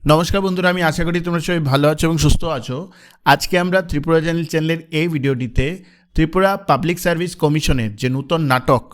নমস্কার বন্ধুরা, আমি আশা করি তোমরা সবাই ভালো আছো এবং সুস্থ আছো। আজকে আমরা ত্রিপুরা চ্যানেলের এই ভিডিওটিতে ত্রিপুরা পাবলিক সার্ভিস কমিশনের যে নতুন নাটক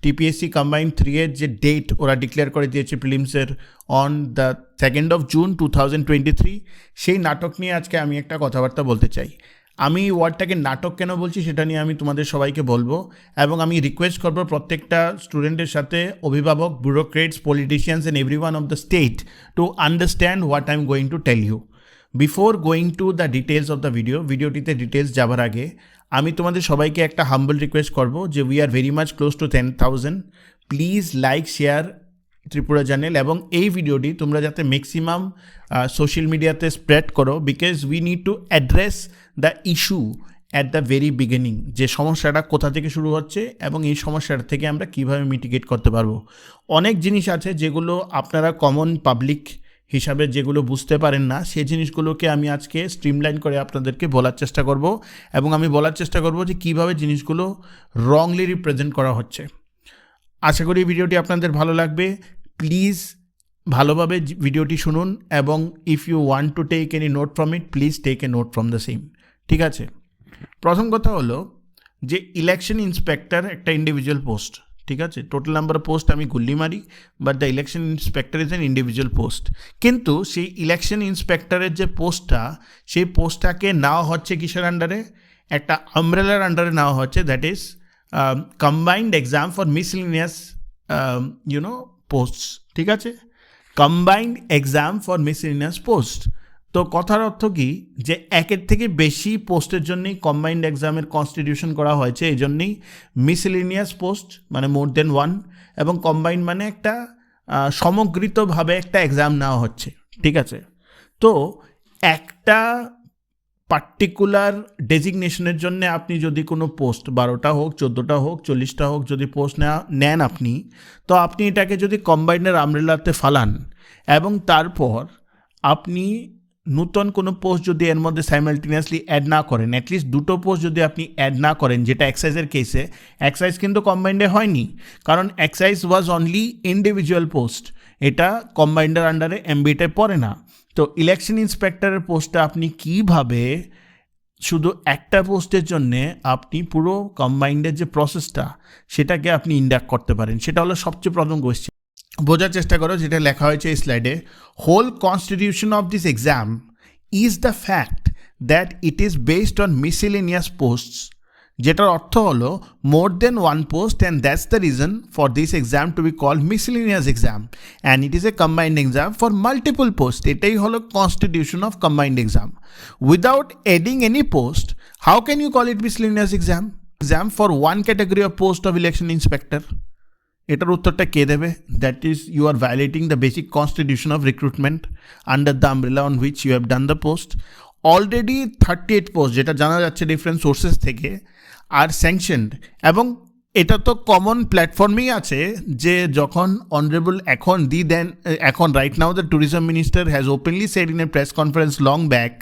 টিপিএসসি কম্বাইন্ড 3 এর যে ডেট ওরা ডিক্লেয়ার করে দিয়েছে প্রিলিমসের on the 2nd of June 2023, সেই নাটক নিয়ে আজকে আমি একটা কথাবার্তা বলতে চাই। আমি ওয়ার্ডটাকে নাটক কেন বলছি সেটা নিয়ে আমি তোমাদের সবাইকে বলবো, এবং আমি রিকোয়েস্ট করবো প্রত্যেকটা স্টুডেন্টের সাথে অভিভাবক, bureaucrats, politicians and everyone of the state to understand what I am going to tell you. Before going to the details of the ভিডিওটিতে ডিটেলস যাবার আগে আমি তোমাদের সবাইকে একটা হাম্বল রিকোয়েস্ট করবো যে we are very much close two 10,000। Please like, share Tripura channel, এবং এই ভিডিওটি তোমরা যাতে ম্যাক্সিমাম সোশ্যাল মিডিয়াতে স্প্রেড করো, because we need to address the issue at the very beginning, যে সমস্যাটা কোথা থেকে শুরু হচ্ছে এবং এই সমস্যাটা থেকে আমরা কীভাবে মিটিগেট করতে পারবো। অনেক জিনিস আছে যেগুলো আপনারা কমন পাবলিক হিসাবে যেগুলো বুঝতে পারেন না, সেই জিনিসগুলোকে আমি আজকে স্ট্রিমলাইন করে আপনাদেরকে বলার চেষ্টা করব, এবং আমি বলার চেষ্টা করব যে কীভাবে জিনিসগুলো রংলি রিপ্রেজেন্ট করা হচ্ছে। আশা করি ভিডিওটি আপনাদের ভালো লাগবে। প্লিজ ভালোভাবে ভিডিওটি শুনুন, এবং if you want to take any note from it, please take a note from the same. ঠিক আছে, প্রথম কথা হলো যে ইলেকশন ইন্সপেক্টর একটা ইন্ডিভিজুয়াল পোস্ট। ঠিক আছে, টোটাল নাম্বার অফ পোস্ট আমি গুল্লি মারি, but the election inspector is an individual post. কিন্তু সেই ইলেকশন ইন্সপেক্টরের যে পোস্টটা, সেই পোস্টটাকে নেওয়া হচ্ছে কিসের আন্ডারে? একটা আমব্রেলার আন্ডারে নেওয়া হচ্ছে, that is combined exam for miscellaneous posts. ঠিক আছে, combined exam for miscellaneous post. তো কথার অর্থ কি, যে একের থেকে বেশি পোস্টের জন্যই কম্বাইন্ড এক্সামের কনস্টিটিউশন করা হয়েছে, এই জন্যেই মিসলিনিয়াস পোস্ট মানে মোর দেন ওয়ান, এবং কম্বাইন্ড মানে একটা সমগ্রিতভাবে একটা এক্সাম নেওয়া হচ্ছে। ঠিক আছে, তো একটা পার্টিকুলার ডেজিগনেশনের জন্য আপনি যদি কোনো পোস্ট 12টা হোক, 14টা হোক, 40টা হোক যদি পোস্ট নেন আপনি, তো আপনি এটাকে যদি কম্বাইন্ডের আমব্রেলাতে ফালান এবং তারপর আপনি নূতন কোনো পোস্ট যদি এর মধ্যে সাইমালটেনিয়াসলি অ্যাড না করেন, অ্যাটলিস্ট দুটো পোস্ট যদি আপনি অ্যাড না করেন, যেটা এক্সাইজের কেসে, এক্সাইজ কিন্তু কম্বাইন্ডে হয়নি, কারণ excise was only individual post, এটা কম্বাইন্ডের আন্ডারে এমবিতে পড়ে না। তো ইলেকশন ইন্সপেক্টরের পোস্টটা আপনি কীভাবে শুধু একটা পোস্টের জন্যে আপনি পুরো কম্বাইন্ডের যে প্রসেসটা সেটাকে আপনি ইন্ডাক্ট করতে পারেন, সেটা হলো সবচেয়ে প্রথম কোয়েশ্চেন। বোঝার চেষ্টা করো যেটা লেখা হয়েছে এই স্লাইডে। Whole constitution of this exam is the fact that it is based on miscellaneous posts, যেটার অর্থ হলো more than one post, and that's the reason for this exam to be called miscellaneous exam, and it is a combined exam for multiple post. এটাই হলো constitution of combined exam. Without adding any post, how can you call it miscellaneous exam? Exam for one category of post of election inspector. এটার উত্তরটা কে দেবে? That is you are violating the basic constitution of recruitment under the umbrella on which you have done the post. Already 38 post, যেটা জানা যাচ্ছে different sources থেকে, আর sanctioned, এবং এটা তো কমন প্ল্যাটফর্মেই আছে যে যখন অনারেবল এখন right now the tourism minister has openly said in a press conference long back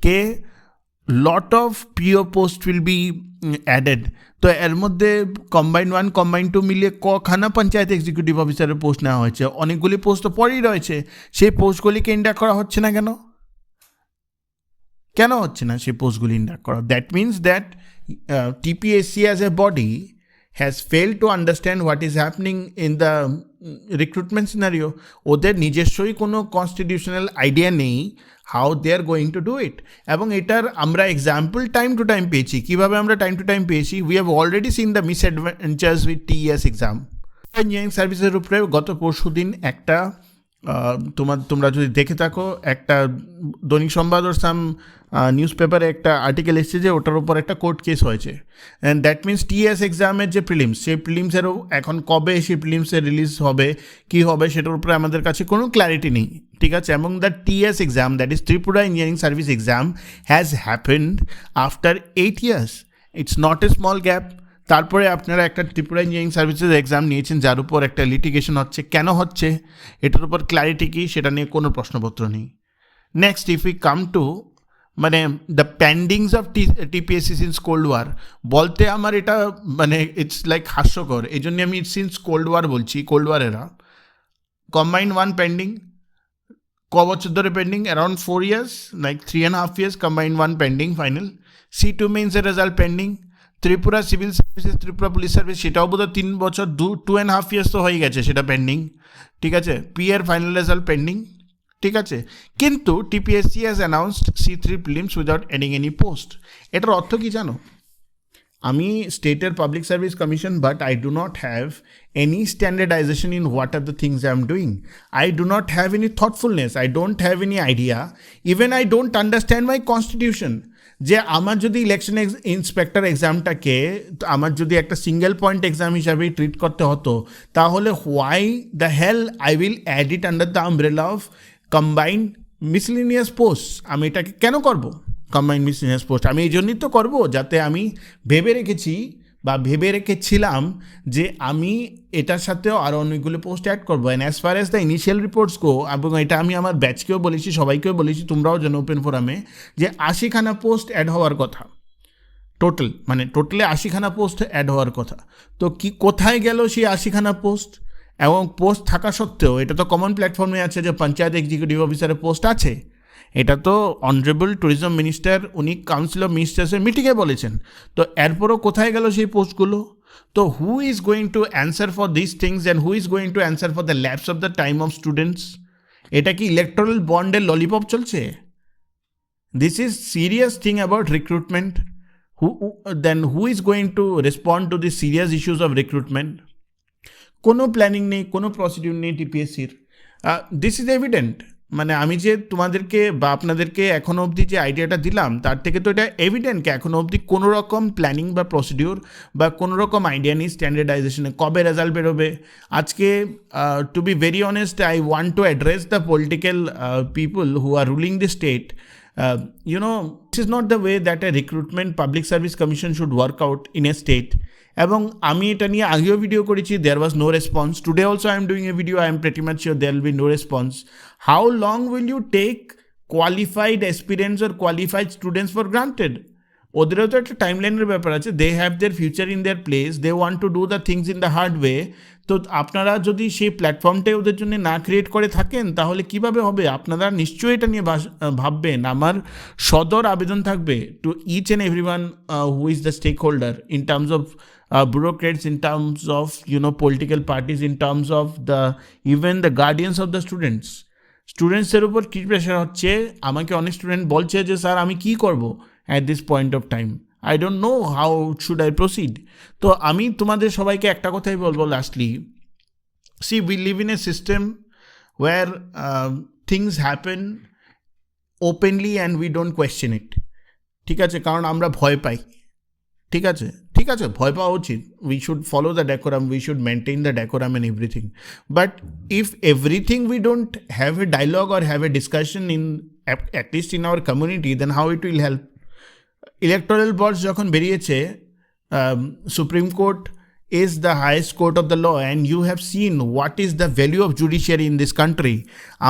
কে lot of PO post will be added. তো এর মধ্যে কম্বাইন্ড 1, কম্বাইন্ড 2 মিলিয়ে কখানা পঞ্চায়েত এক্সিকিউটিভ অফিসারের পোস্ট নেওয়া হয়েছে, অনেকগুলি পোস্ট তো পরেই রয়েছে, সেই পোস্টগুলিকে ইন্ডাক্ট করা হচ্ছে না কেন? কেন হচ্ছে না সেই পোস্টগুলি ইন্ডাক্ট করা? That means that TPSC as a body has failed to understand what is happening in the recruitment scenario. ওদের নিজস্বই কোনো কনস্টিটিউশনাল আইডিয়া নেই how they are going to do it, এবং এটার আমরা এক্সাম্পল টাইম টু টাইম পেয়েছি। কীভাবে আমরা টাইম টু টাইম পেয়েছি? We have already seen the misadventures with TES exam. Engineering সার্ভিসের উপরে গত পরশু দিন একটা তোমরা যদি দেখে থাকো, একটা দৈনিক সংবাদ ওর সাম নিউজ পেপারে একটা আর্টিকেল এসেছে যে ওটার উপর একটা কোর্ট কেস হয়েছে, অ্যান্ড দ্যাট মিনস TES এক্সামের যে প্রিলিমস, সেই প্রিলিমসেরও এখন কবে সেই প্রিলিমসের রিলিজ হবে, কী হবে, সেটার উপরে আমাদের কাছে কোনো ক্ল্যারিটি নেই। ঠিক আছে, এবং the TES exam, that is Tripura engineering service exam, has happened after 8 years। It's not a small gap. তারপরে আপনারা একটা ত্রিপুরা ইঞ্জিনিয়ারিং সার্ভিসেস এক্সাম নিয়েছেন যার উপর একটা লিটিগেশন হচ্ছে, কেন হচ্ছে এটার উপর ক্ল্যারিটি কি সেটা নিয়ে কোনো প্রশ্নপত্র নেই। Next, if we come to মানে the pendings of TPSC since cold war, বলতে আমার এটা মানে ইটস লাইক হাস্যকর, এই জন্য আমি সিন্স কোল্ড ওয়ার বলছি, কোল্ড ওয়ার এরা। কম্বাইন্ড 1 পেন্ডিং, বছর ধরে pending? Around 4 years, like 3.5 years, combined one pending final. C2 means এর result pending. Tripura civil services, Tripura police service, সেটাও বোধহয় 3 বছর, 2.5 years তো হয়ে গেছে সেটা পেন্ডিং, ঠিক আছে। পি এর ফাইনাল রেজাল্ট পেন্ডিং, ঠিক আছে। কিন্তু TPSC has announced C3 prelims without adding any post. এটার অর্থ কি জানো? আমি স্টেটের public service commission, but I do not have any standardisation in what are the things I am doing. I do not have any থটফুলনেস, I don't have any idea, even I don't understand my constitution. যে আমার যদি election inspector এক্সামটাকে আমার যদি একটা single point exam হিসাবে treat করতে হতো, তাহলে why the hell I will add it under the umbrella of combined miscellaneous post? আমি এটাকে কেন করব কম্বাইন্ড মিসলিনিয়াস পোস্ট? আমি এই জন্যই তো করবো যাতে আমি ভেবে রেখেছিলাম যে আমি এটার সাথেও আরও অনেকগুলো পোস্ট অ্যাড করবো। And as far as the initial reports go, এবং এটা আমি আমার ব্যাচকেও বলেছি, সবাইকেও বলেছি, তোমরাও যেন ওপেন ফোরামে, যে 80খানা পোস্ট অ্যাড হওয়ার কথা টোটালে 80খানা পোস্ট অ্যাড হওয়ার কথা। তো কোথায় গেল সেই 80খানা পোস্ট? এবং পোস্ট থাকা সত্ত্বেও এটা তো কমন প্ল্যাটফর্মে আছে যে পঞ্চায়েত এক্সিকিউটিভ অফিসারের পোস্ট আছে, এটা তো অনারেবল ট্যুরিজম মিনিস্টার উনি কাউন্সিল অফ মিনিস্টার্সের মিটিংয়ে বলেছেন। তো এরপরও কোথায় গেল সেই পোস্টগুলো? তো who is going to answer for this things and who is going to answer for the lapse of the time of students? এটা কি ইলেকট্রাল বন্ডের ললিপপ চলছে? This is serious thing about recruitment. Who is going to respond to this serious issues of recruitment? কোনো planning নেই, কোনো procedure নেই টিপিএসসির। This is evident. মানে আমি যে তোমাদেরকে বা আপনাদেরকে এখনও অবধি যে আইডিয়াটা দিলাম, তার থেকে তো এটা এভিডেন্ট কি এখনও অবধি কোনো রকম প্ল্যানিং বা প্রসিডিউর বা কোনো রকম আইডিয়া নেই স্ট্যান্ডার্ডাইজেশনে কবে রেজাল্ট বেরোবে। আজকে to be very honest, I want to address the political people who are ruling the state. This is not the way that a recruitment public service commission should work out in a state. এবং আমি এটা নিয়ে আগেও video করেছি, there was no response. Today also I am doing a video, I am pretty much sure there will be no response. How long will you take qualified aspirants or qualified students for granted? ওদেরও তো একটা টাইমলাইনের ব্যাপার আছে। They have their future in their place, they want to do the things in the hard way. তো আপনারা যদি সেই প্ল্যাটফর্মটাই ওদের জন্য না ক্রিয়েট করে থাকেন, তাহলে কিভাবে হবে? আপনারা নিশ্চয়ই এটা নিয়ে ভাববেন। আমার সদর আবেদন থাকবে to each and every one who is the stake holder in terms of bureaucrats, in terms of political parties, in terms of even the guardians of the students. স্টুডেন্টসের উপর কী প্রেশার হচ্ছে? আমাকে অনেক স্টুডেন্ট বলছে যে স্যার আমি কী করবো at this point of time, I don't know how should I proceed. তো আমি তোমাদের সবাইকে একটা কথাই বলবো lastly, see we live in a system where things happen openly and we don't question it, ঠিক আছে? কারণ আমরা ভয় পাই, ঠিক আছে, ভয় পাওয়া উচিত। We should follow the decorum, we should maintain the decorum and everything. But if everything we don't have a dialogue or have a discussion in at least in our community, then how it will help? Electoral bonds যখন বেরিয়েছে, supreme court is the highest court of the law, and you have seen what is the value of judiciary in this country.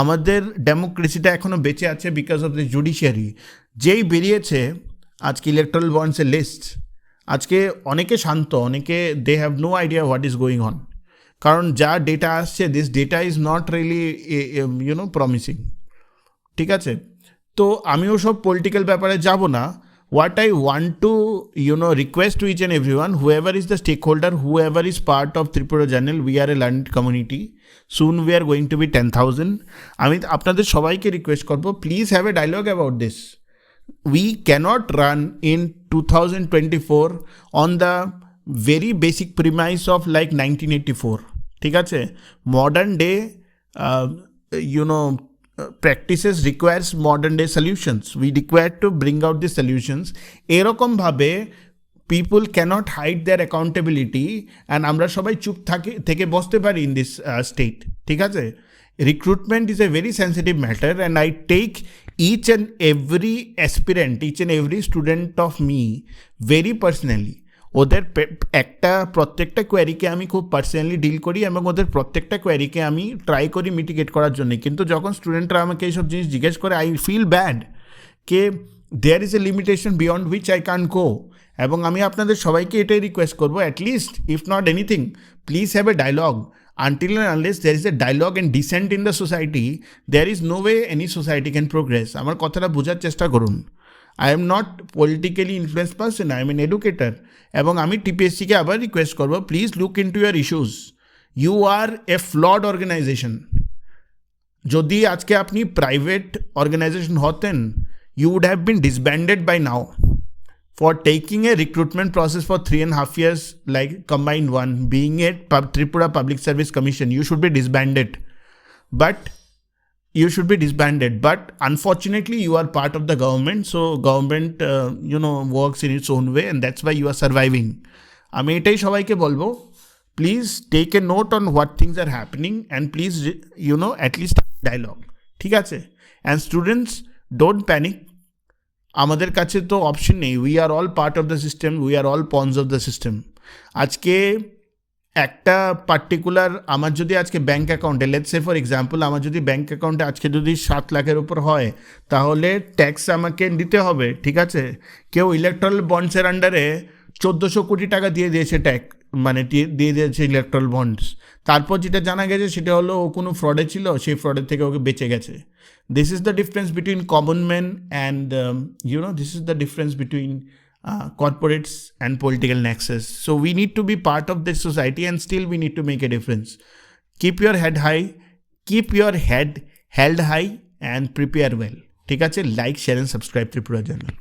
আমাদের ডেমোক্রেসিটা এখনও বেঁচে আছে because of the judiciary. যেই বেরিয়েছে আজকে electoral বন্ডসের list, আজকে অনেকে শান্ত, অনেকে they have no idea what is going on. কারণ যা ডেটা আসছে, this data is not really promising, ঠিক আছে? তো আমিও সব পলিটিক্যাল ব্যাপারে যাব না। What I want to request to each and everyone, whoever is the stakeholder, whoever is part of Tripura Journal, we are a learned community. Soon we are going to be 10,000. আমি আপনাদের সবাইকে request করবো, please have a dialogue about this. We cannot run in 2024 on the very basic premise of like 1984. ঠিক আছে? Modern day, practices requires modern day solutions. We require to bring out the solutions. এরকম ভাবে people cannot hide their accountability and আমরা সবাই চুপ থেকে বসতে পারি in this state. ঠিক আছে? Recruitment is a very sensitive matter, and I take each and every aspirant, each and every student of me very personally. ওদের প্রত্যেকটা কোয়ারিকে আমি খুব পার্সোনালি ডিল করি এবং ওদের প্রত্যেকটা কোয়ারিকে আমি ট্রাই করি মিটিগেট করার জন্য। কিন্তু যখন স্টুডেন্টরা আমাকে এইসব জিনিস জিজ্ঞেস করে, আই ফিল ব্যাড কে there is a limitation beyond which I can go. এবং আমি আপনাদের সবাইকে এটাই রিকোয়েস্ট করবো, at least if not anything, please have a dialogue. until and unless there is a dialogue and dissent in the society, there is no way any society can progress. আমার কথাটা বোঝার চেষ্টা করুন। I am not politically influenced person, I am an educator, এবং আমি টিপিএসসিকে আবার request করবো, please look into your issues. You are a flawed organisation. যদি আজকে আপনি প্রাইভেট অর্গানাইজেশন হতেন, you would have been disbanded by now. For taking a recruitment process for 3.5 years, like combined one, being a Tripura Public Service Commission, you should be disbanded. But unfortunately you are part of the government, so government works in its own way, and that's why you are surviving. আমি এটাই সবাইকে বলবো, please take a note on what things are happening, and please at least dialogue, ঠিক আছে? And students, don't panic. আমাদের কাছে তো option নেই, we are all part of the system, we are all pawns of the system. আজকে একটা particular, আমার যদি আজকে ব্যাঙ্ক অ্যাকাউন্টে, লেটস সে ফর এক্সাম্পল, আমার যদি ব্যাঙ্ক অ্যাকাউন্টে আজকে যদি 7 লাখের উপর হয়, তাহলে ট্যাক্স আমাকে দিতে হবে, ঠিক আছে? কেউ ইলেকট্রাল বন্ডসের আন্ডারে 1400 কোটি টাকা দিয়ে দিয়েছে ট্যাক্স, মানে দিয়ে দিয়েছে ইলেকট্রাল বন্ডস। তারপর যেটা জানা গেছে সেটা হলো ও কোনো ফ্রডে ছিল, সেই ফ্রডের থেকে ওকে বেঁচে গেছে। This is the difference between common men and this is the difference between corporates and political nexus. So we need to be part of this society, and still we need to make a difference. Keep your head high, keep your head held high, and prepare well. ঠিক আছে? Like, share and subscribe Tripura Journal.